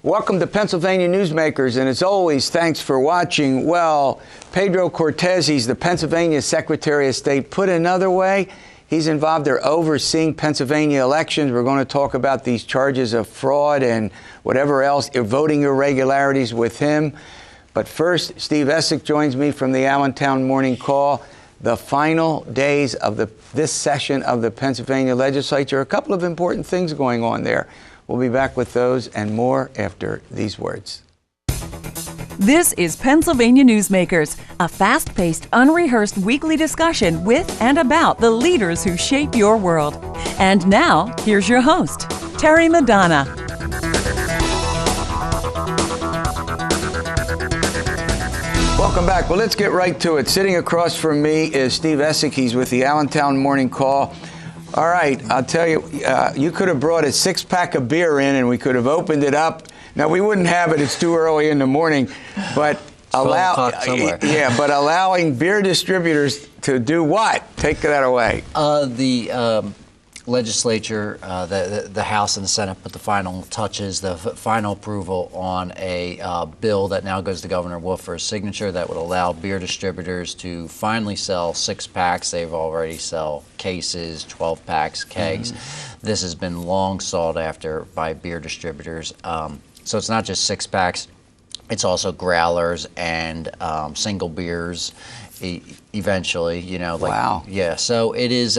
Welcome to Pennsylvania Newsmakers, and as always, thanks for watching. Well, Pedro Cortés, he's the Pennsylvania Secretary of State. Put another way, he's involved in overseeing Pennsylvania elections. We're going to talk about these charges of fraud and whatever else, voting irregularities with him. But first, Steve Esack joins me from the Allentown Morning Call. The final days of this session of the Pennsylvania legislature. A couple of important things going on there. We'll be back with those and more after these words. This is Pennsylvania Newsmakers, a fast-paced, unrehearsed weekly discussion with and about the leaders who shape your world. And now, here's your host, Terry Madonna. Welcome back. Well, let's get right to it. Sitting across from me is Steve Esack. He's with the Allentown Morning Call. All right, I'll tell you, you could have brought a six-pack of beer in and we could have opened it up. Now, we wouldn't have it. It's too early in the morning. But allowing beer distributors to do what? Take that away. The legislature, the House and the Senate put the final touches, the final approval on a bill that now goes to Governor Wolf for his signature that would allow beer distributors to finally sell six-packs. They've already sell cases, 12-packs, kegs. This has been long sought after by beer distributors. So it's not just six-packs. It's also growlers and single beers eventually, you know. Like, wow. Yeah, so it is,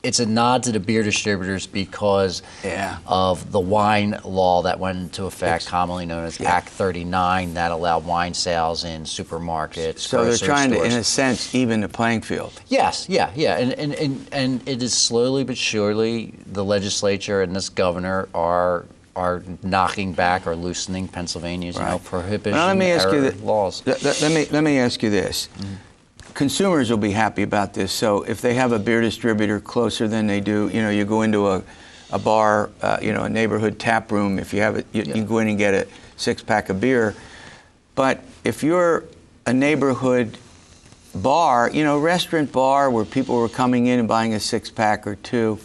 it's a nod to the beer distributors because of the wine law that went into effect, commonly known as Act 39, that allowed wine sales in supermarkets. So they're trying to, in a sense, even the playing field. Yes, and it is slowly but surely the legislature and this governor are knocking back or loosening Pennsylvania's prohibition laws. Let me ask you this. Consumers will be happy about this. So if they have a beer distributor closer than they do, you know, you go into a bar, a neighborhood tap room. If you have it, you go in and get a six-pack of beer. But if you're a neighborhood bar, restaurant bar where people were coming in and buying a six-pack or two,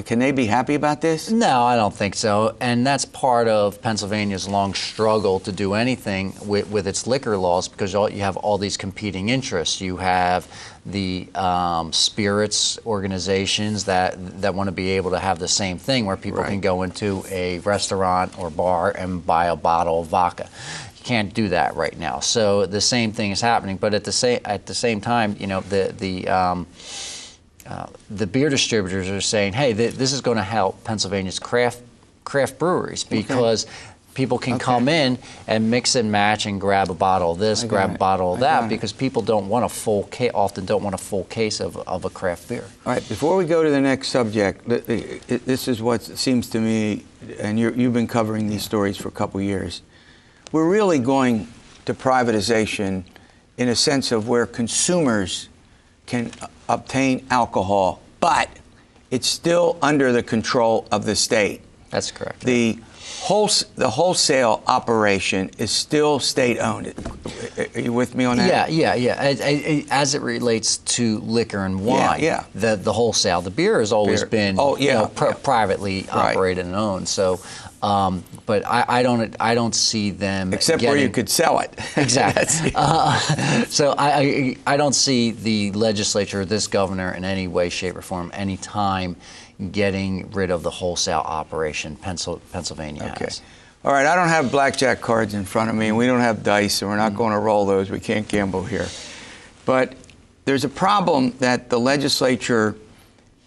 can they be happy about this? No, I don't think so. And that's part of Pennsylvania's long struggle to do anything with its liquor laws, because you have all these competing interests. You have the spirits organizations that want to be able to have the same thing, where people can go into a restaurant or bar and buy a bottle of vodka. You can't do that right now. So the same thing is happening. But at the same time, the beer distributors are saying, hey, this is going to help Pennsylvania's craft breweries, because people can come in and mix and match and grab a bottle of this, grab a bottle of that, because people don't want often don't want a full case of a craft beer. All right, before we go to the next subject, this is what seems to me, and you've been covering these stories for a couple years. We're really going to privatization in a sense of where consumers can obtain alcohol, but it's still under the control of the state. That's correct. The wholesale operation is still state-owned. Are you with me on that? Yeah. As it relates to liquor and wine, the wholesale, the beer has always been privately operated and owned. So, but I don't see them except where you could sell it. Exactly. So I don't see the legislature, this governor, in any way, shape, or form, any time getting rid of the wholesale operation Pennsylvania has. All right, I don't have blackjack cards in front of me, and we don't have dice, so we're not going to roll those. We can't gamble here. But there's a problem that the legislature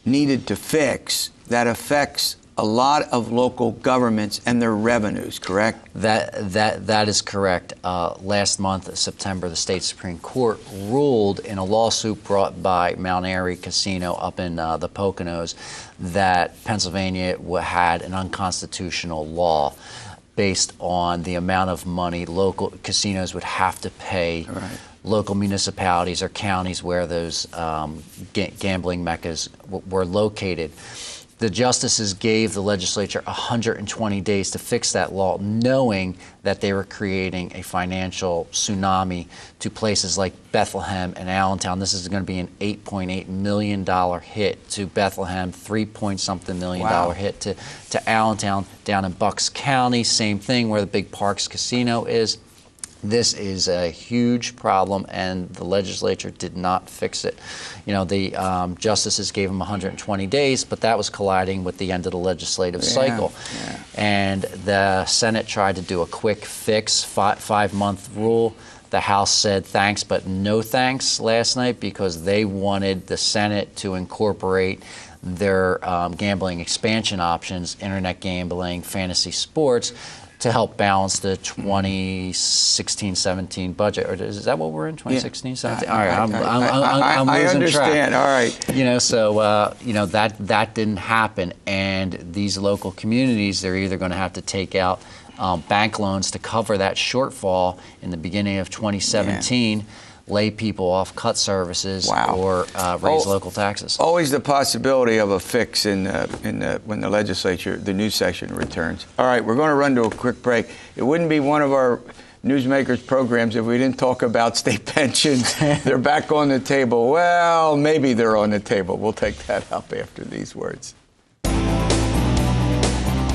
needed to fix that affects a lot of local governments and their revenues, correct? That is correct. Last month, September, the state Supreme Court ruled in a lawsuit brought by Mount Airy Casino up in the Poconos that Pennsylvania had an unconstitutional law based on the amount of money local casinos would have to pay local municipalities or counties where those gambling meccas were located. The justices gave the legislature 120 days to fix that law, knowing that they were creating a financial tsunami to places like Bethlehem and Allentown. This is going to be an $8.8 million hit to Bethlehem, $3-point-something million hit to Allentown. Down in Bucks County, same thing, where the big Parks Casino is. This is a huge problem, and the legislature did not fix it. You know, the justices gave them 120 days, but that was colliding with the end of the legislative cycle. Yeah. And the Senate tried to do a quick fix, five-month rule. The House said thanks, but no thanks last night, because they wanted the Senate to incorporate their gambling expansion options, internet gambling, fantasy sports, to help balance the 2016-17 budget. Or is that what we're in, 2016-17? All right, I'm losing understand. track. All right. You know, so you know, that didn't happen, and these local communities, they're either going to have to take out bank loans to cover that shortfall in the beginning of 2017. Lay people off, cut services, or raise local taxes. Always the possibility of a fix when the legislature, the new session returns. All right, we're going to run to a quick break. It wouldn't be one of our Newsmakers programs if we didn't talk about state pensions. They're back on the table. Well, maybe they're on the table. We'll take that up after these words.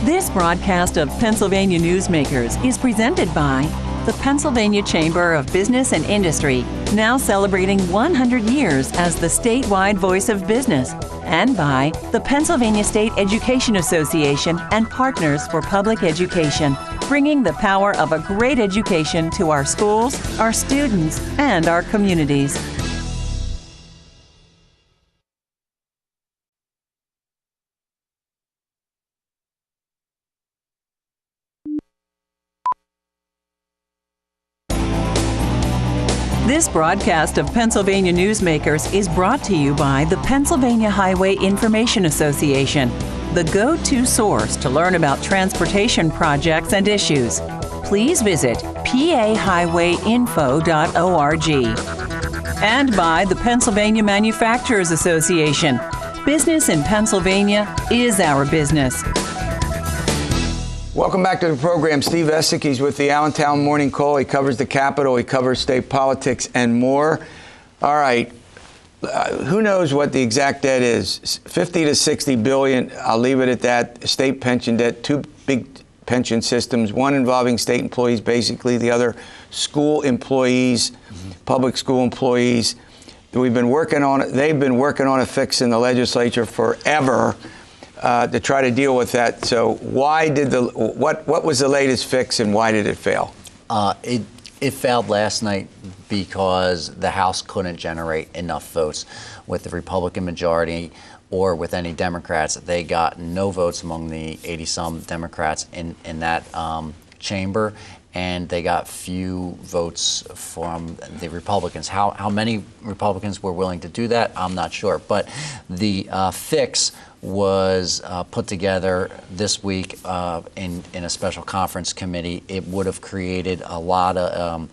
This broadcast of Pennsylvania Newsmakers is presented by the Pennsylvania Chamber of Business and Industry, now celebrating 100 years as the statewide voice of business, and by the Pennsylvania State Education Association and Partners for Public Education, bringing the power of a great education to our schools, our students, and our communities. This broadcast of Pennsylvania Newsmakers is brought to you by the Pennsylvania Highway Information Association, the go-to source to learn about transportation projects and issues. Please visit pahighwayinfo.org. And by the Pennsylvania Manufacturers Association. Business in Pennsylvania is our business. Welcome back to the program. Steve Esack, he's with the Allentown Morning Call. He covers the Capitol, he covers state politics and more. All right, who knows what the exact debt is? 50 to 60 billion. I'll leave it at that. State pension debt, two big pension systems, one involving state employees, basically, the other school employees, public school employees. We've been working on it. They've been working on a fix in the legislature forever. To try to deal with that. So why did what was the latest fix, and why did it fail? It failed last night because the House couldn't generate enough votes with the Republican majority or with any Democrats. They got no votes among the 80-some Democrats in that chamber, and they got few votes from the Republicans. How many Republicans were willing to do that, I'm not sure. But the fix was put together this week in a special conference committee. It would have created a lot of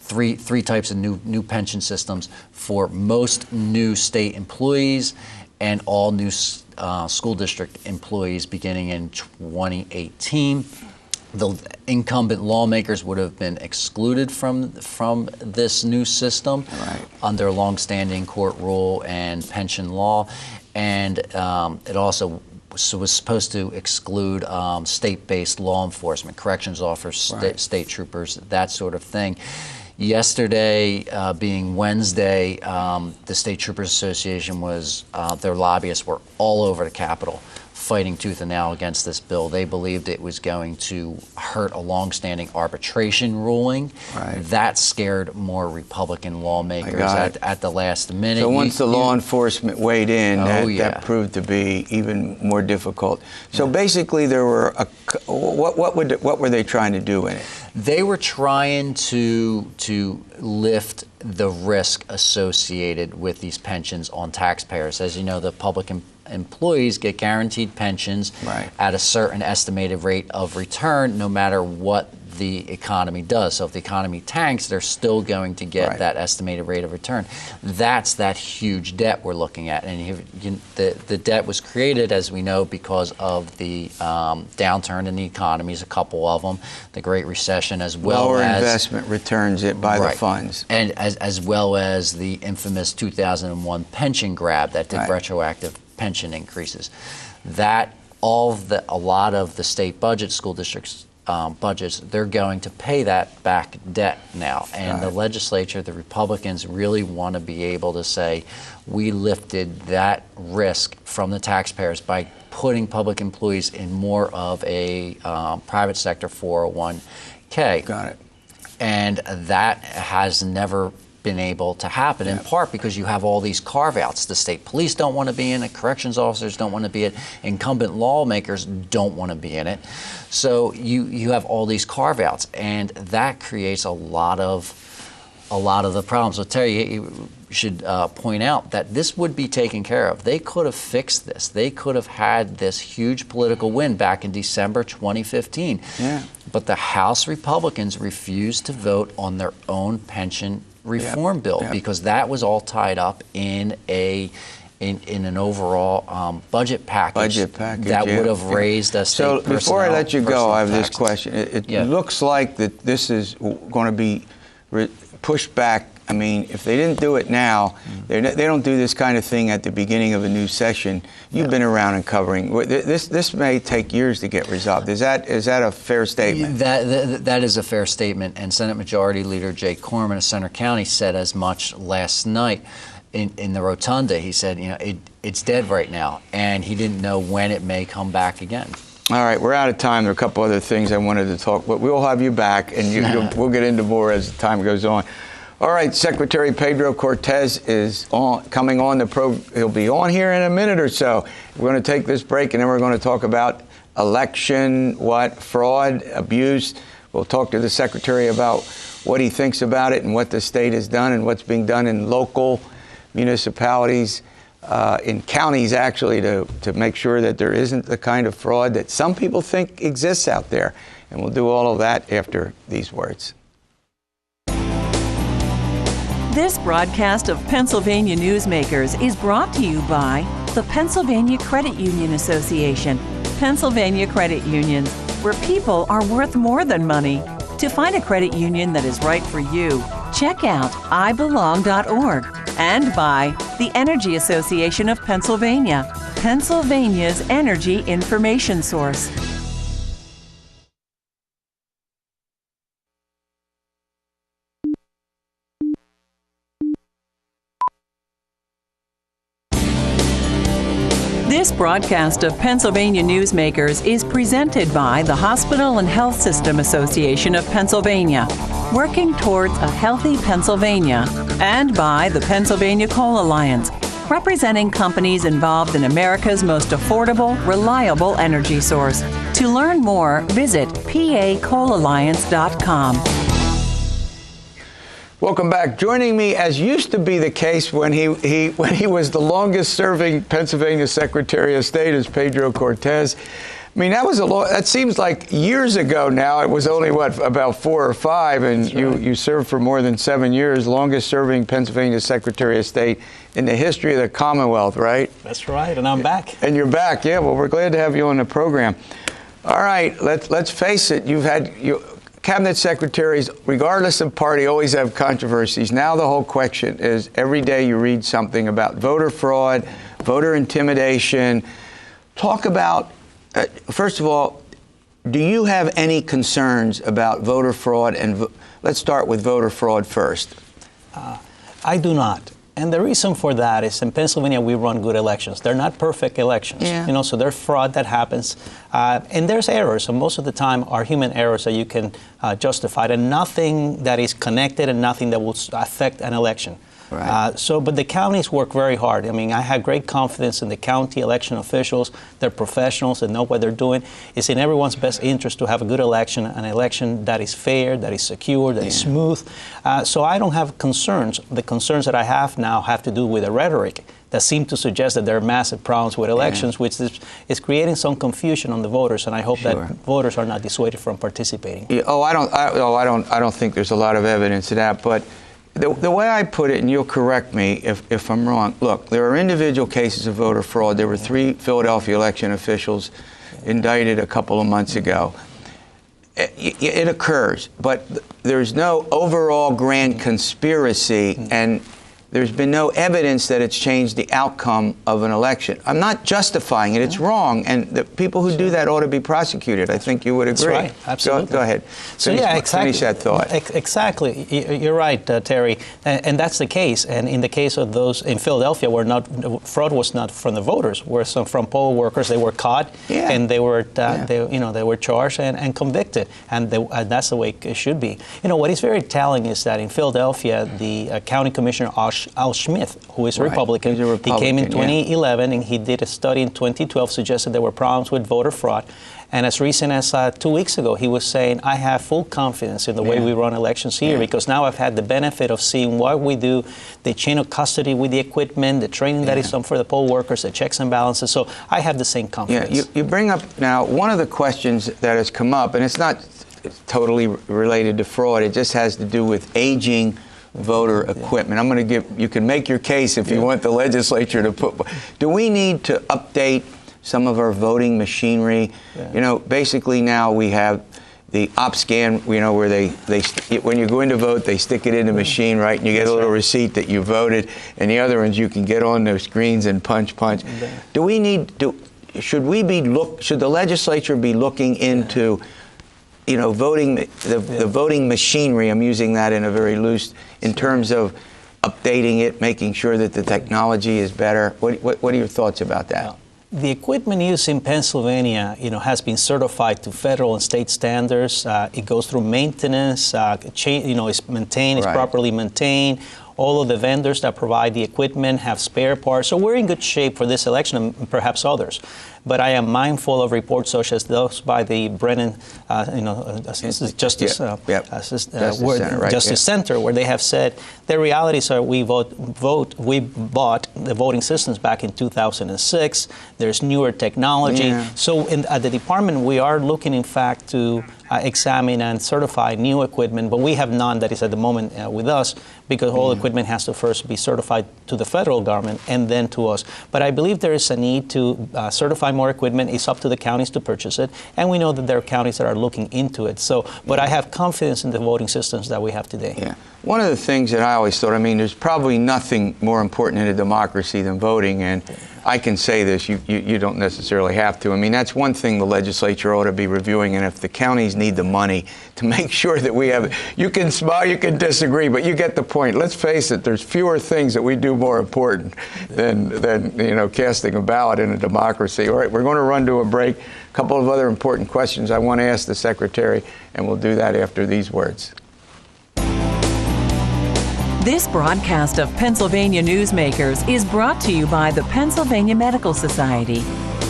three types of new pension systems for most new state employees and all new school district employees beginning in 2018. The incumbent lawmakers would have been excluded from this new system under longstanding court rule and pension law. And it also was supposed to exclude state-based law enforcement, corrections officers, state troopers, that sort of thing. Yesterday, being Wednesday, the State Troopers Association their lobbyists were all over the Capitol fighting tooth and nail against this bill. They believed it was going to hurt a longstanding arbitration ruling. That scared more Republican lawmakers at the last minute. So once the law enforcement weighed in, that proved to be even more difficult. So basically, there were what were they trying to do in it? They were trying to lift the risk associated with these pensions on taxpayers. As you know, the public employees get guaranteed pensions at a certain estimated rate of return, no matter what the economy does. So if the economy tanks, they're still going to get that estimated rate of return. That's that huge debt we're looking at. And the debt was created, as we know, because of the downturn in the economies, a couple of them, the Great Recession, as well lower as investment returns it by the funds. And as well as the infamous 2001 pension grab that did retroactive pension increases. That a lot of the state budget, school districts budgets, they're going to pay that back debt now. And the legislature, the Republicans, really want to be able to say, we lifted that risk from the taxpayers by putting public employees in more of a private sector 401k. Got it. And that has never been able to happen, in part because you have all these carve-outs. The state police don't want to be in it, corrections officers don't want to be in it, incumbent lawmakers don't want to be in it. So you have all these carve-outs, and that creates a lot of the problems. So Terry, you should point out that this would be taken care of. They could have fixed this. They could have had this huge political win back in December 2015. Yeah. But the House Republicans refused to vote on their own pension reform bill because that was all tied up in an overall budget package that would have raised us. So before I let you go, I have this question. It looks like that this is going to be pushed back. I mean, if they didn't do it now, they don't do this kind of thing at the beginning of a new session. You've been around and covering. This may take years to get resolved. Is that a fair statement? That is a fair statement. And Senate Majority Leader Jay Corman of Center County said as much last night in the rotunda. He said, it's dead right now, and he didn't know when it may come back again. All right, we're out of time. There are a couple other things I wanted to talk, but we'll have you back, and we'll get into more as the time goes on. All right, Secretary Pedro Cortés is coming on the program. He'll be on here in a minute or so. We're going to take this break, and then we're going to talk about election, fraud, abuse. We'll talk to the Secretary about what he thinks about it and what the state has done and what's being done in local municipalities, in counties, actually, to make sure that there isn't the kind of fraud that some people think exists out there. And we'll do all of that after these words. This broadcast of Pennsylvania Newsmakers is brought to you by the Pennsylvania Credit Union Association. Pennsylvania Credit Unions, where people are worth more than money. To find a credit union that is right for you, check out ibelong.org. And by the Energy Association of Pennsylvania, Pennsylvania's energy information source. This broadcast of Pennsylvania Newsmakers is presented by the Hospital and Health System Association of Pennsylvania, working towards a healthy Pennsylvania, and by the Pennsylvania Coal Alliance, representing companies involved in America's most affordable, reliable energy source. To learn more, visit pacoalalliance.com. Welcome back. Joining me, as used to be the case when he was the longest-serving Pennsylvania Secretary of State, is Pedro Cortés. I mean, that seems like years ago now. It was only, about 4 or 5, and you served for more than 7 years, longest-serving Pennsylvania Secretary of State in the history of the Commonwealth, right? That's right, and I'm back. And you're back, yeah. Well, we're glad to have you on the program. All right, let's face it. You've had cabinet secretaries, regardless of party, always have controversies. Now the whole question is, every day you read something about voter fraud, voter intimidation. Talk about, first of all, do you have any concerns about voter fraud? And let's start with voter fraud first. I do not. And the reason for that is in Pennsylvania, we run good elections. They're not perfect elections, so there's fraud that happens. And there's errors, and most of the time are human errors that you can justify, and nothing that is connected and nothing that will affect an election. Right. But the counties work very hard. I mean, I have great confidence in the county election officials. They're professionals and know what they're doing. It's in everyone's best interest to have a good election, an election that is fair, that is secure, that is smooth. So I don't have concerns. The concerns that I have now have to do with the rhetoric that seem to suggest that there are massive problems with elections, which is creating some confusion on the voters, and I hope that voters are not dissuaded from participating. Yeah, I don't think there's a lot of evidence of that, but the way I put it, and you'll correct me if I'm wrong, look, there are individual cases of voter fraud. There were 3 Philadelphia election officials indicted a couple of months ago. It occurs, but there's no overall grand conspiracy, and there's been no evidence that it's changed the outcome of an election. I'm not justifying it. It's wrong, and the people who do that ought to be prosecuted. I think you would agree. That's right. Absolutely. Go ahead. So yeah, exactly. Finish that thought. Exactly. You're right, Terry. And that's the case. And in the case of those in Philadelphia, fraud was not from the voters, were some from poll workers. They were caught, and they were they were charged and convicted. And that's the way it should be. What is very telling is that in Philadelphia, the county commissioner Al Smith, who is a Republican, he came in 2011 and he did a study in 2012, suggested there were problems with voter fraud. And as recent as 2 weeks ago, he was saying, I have full confidence in the way we run elections here because now I've had the benefit of seeing what we do, the chain of custody with the equipment, the training that is done for the poll workers, the checks and balances. So I have the same confidence. Yeah, you bring up now one of the questions that has come up, and it's not totally related to fraud. It just has to do with aging voter equipment. I'm going to you can make your case if you want the legislature to put, do we need to update some of our voting machinery? Basically now we have the OpScan, where they when you go in to vote, they stick it in the machine, right? And you get a little receipt that you voted, and the other ones you can get on those screens and punch. Do we need should the legislature be looking into voting, the voting machinery? I'm using that in a very loose, in terms of updating it, making sure that the technology is better. What are your thoughts about that? The equipment used in Pennsylvania, has been certified to federal and state standards. It goes through maintenance. It's maintained. It's properly maintained. All of the vendors that provide the equipment have spare parts. So we're in good shape for this election and perhaps others. But I am mindful of reports such as those by the Brennan, Justice Center, where they have said the realities are we bought the voting systems back in 2006. There's newer technology. So at the department, we are looking, in fact, to examine and certify new equipment, but we have none that is at the moment with us, because all equipment has to first be certified to the federal government and then to us. But I believe there is a need to certify more equipment. It's up to the counties to purchase it, and we know that there are counties that are looking into it. So, but I have confidence in the voting systems that we have today. Yeah. One of the things that I always thought, there's probably nothing more important in a democracy than voting, and I can say this, you don't necessarily have to. That's one thing the legislature ought to be reviewing, and if the counties need the money to make sure that we have, you can smile, you can disagree, but you get the point. Let's face it, there's fewer things that we do more important than casting a ballot in a democracy. All right, we're going to run to a break. A couple of other important questions I want to ask the Secretary, and we'll do that after these words. This broadcast of Pennsylvania Newsmakers is brought to you by the Pennsylvania Medical Society.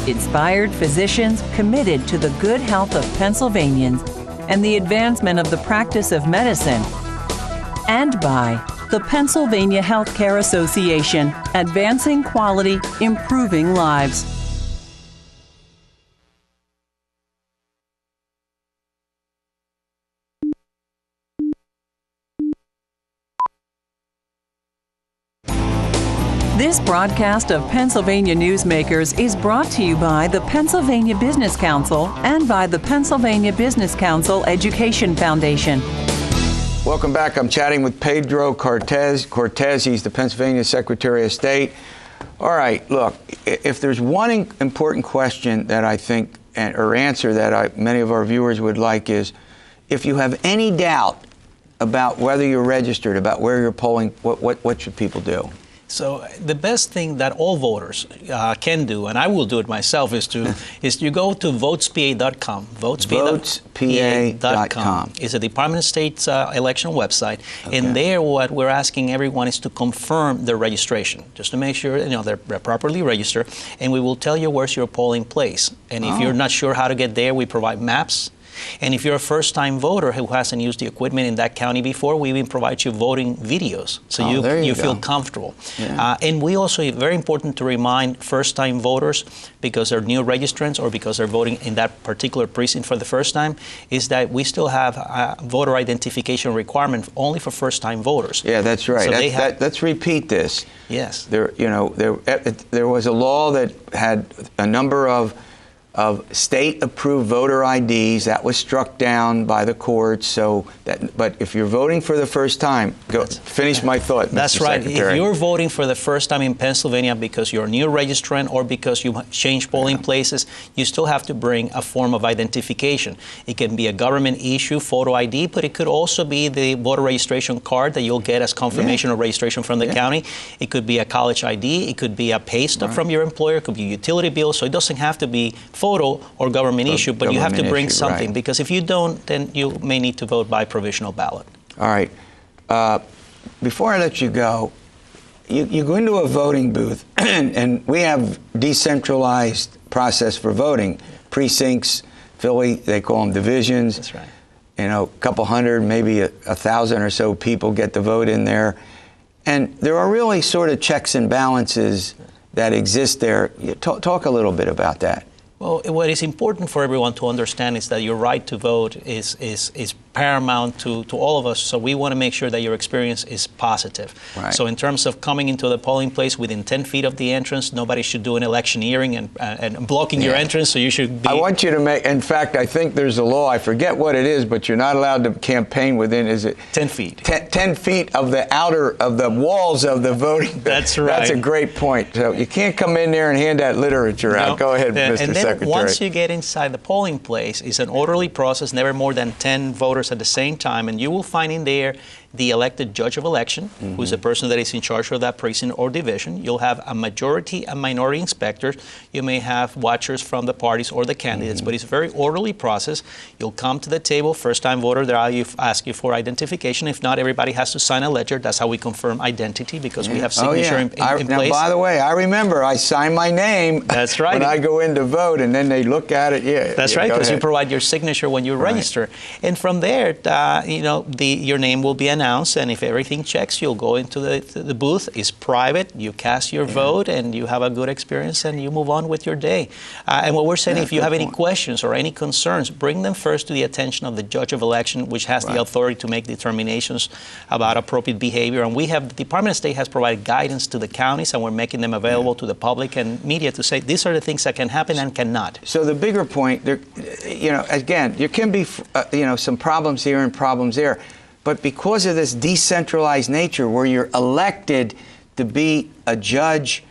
Inspired physicians committed to the good health of Pennsylvanians and the advancement of the practice of medicine. And by the Pennsylvania Healthcare Association, advancing quality, improving lives. This broadcast of Pennsylvania Newsmakers is brought to you by the Pennsylvania Business Council and by the Pennsylvania Business Council Education Foundation. Welcome back. I'm chatting with Pedro Cortés. He's the Pennsylvania Secretary of State. All right, look, if there's one important question that I think, or answer that many of our viewers would like, is if you have any doubt about whether you're registered, about where you're polling, what should people do? So the best thing that all voters can do, and I will do it myself, is you go to votespa.com. Votespa.com is a Department of State's election website, and there what we're asking everyone is to confirm their registration, just to make sure they're properly registered, and we will tell you where's your polling place. And if you're not sure how to get there, we provide maps. And if you're a first-time voter who hasn't used the equipment in that county before, we even provide you voting videos, so you feel comfortable. Yeah. And we also, very important to remind first-time voters, because they're new registrants or because they're voting in that particular precinct for the first time, is that we still have a voter identification requirement only for first-time voters. Yeah, that's right. So let's repeat this. Yes. There was a law that had a number of state-approved voter IDs that was struck down by the courts. But if you're voting for the first time, finish my thought. That's Mr. right. Secretary. If you're voting for the first time in Pennsylvania because you're a new registrant or because you changed polling places, you still have to bring a form of identification. It can be a government-issue photo ID, but it could also be the voter registration card that you'll get as confirmation of registration from the county. It could be a college ID. It could be a pay stub from your employer. It could be a utility bill. So it doesn't have to be photo or government issue, but you have to bring something, because if you don't, then you may need to vote by provisional ballot. All right. Before I let you go, you go into a voting booth, and we have decentralized process for voting. Precincts, Philly, they call them divisions. That's right. You know, a couple hundred, maybe 1,000 or so people get to vote in there. And there are really sort of checks and balances that exist there. Talk a little bit about that. Well, what is important for everyone to understand is that your right to vote is paramount to all of us, so we want to make sure that your experience is positive. Right. So in terms of coming into the polling place within 10 feet of the entrance, nobody should do an electioneering and blocking your entrance, so you should be... I want you to make, in fact, I think there's a law, I forget what it is, but you're not allowed to campaign within, is it? 10 feet. 10 feet of the of the walls of the voting. That's right. That's a great point. So you can't come in there and hand that literature out. Go ahead, Mr. And then Secretary. once you get inside the polling place, it's an orderly process, never more than 10 voters at the same time, and you will find in there the elected judge of election, who's the person that is in charge of that precinct or division. You'll have a majority and minority inspectors. You may have watchers from the parties or the candidates, but it's a very orderly process. You'll come to the table, first-time voter, they'll ask you for identification. If not, everybody has to sign a ledger. That's how we confirm identity, because we have signature in place. Now, by the way, I remember I sign my name. That's right. When I go in to vote, and then they look at it. Yeah, that's right, because you provide your signature when you register, and from there, your name will be announced. And if everything checks, you'll go into the booth. It's private. You cast your vote, and you have a good experience, and you move on with your day. And what we're saying, if you have any questions or any concerns, bring them first to the attention of the judge of election, which has the authority to make determinations about appropriate behavior. And the Department of State has provided guidance to the counties, and we're making them available to the public and media to say these are the things that can happen and cannot. So the bigger point, again, there can be, some problems here and problems there. But because of this decentralized nature, where you're elected to be a judge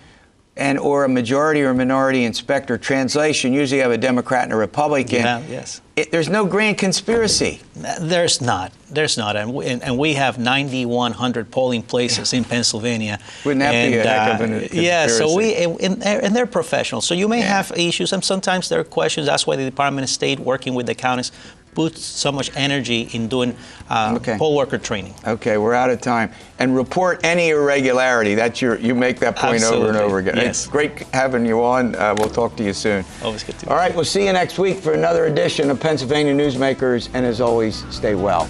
or a majority or minority inspector, translation, usually you have a Democrat and a Republican. Yes. There's no grand conspiracy. There's not. And we have 9,100 polling places in Pennsylvania. Wouldn't that be a heck of a conspiracy? Yeah, so and they're professionals. So you may have issues, and sometimes there are questions. That's why the Department of State, working with the counties, puts so much energy in doing poll worker training. Okay, we're out of time. And report any irregularity. That's you make that point over and over again. Yes. It's great having you on. We'll talk to you soon. Always good to be. All right, we'll see you next week for another edition of Pennsylvania Newsmakers. And as always, stay well.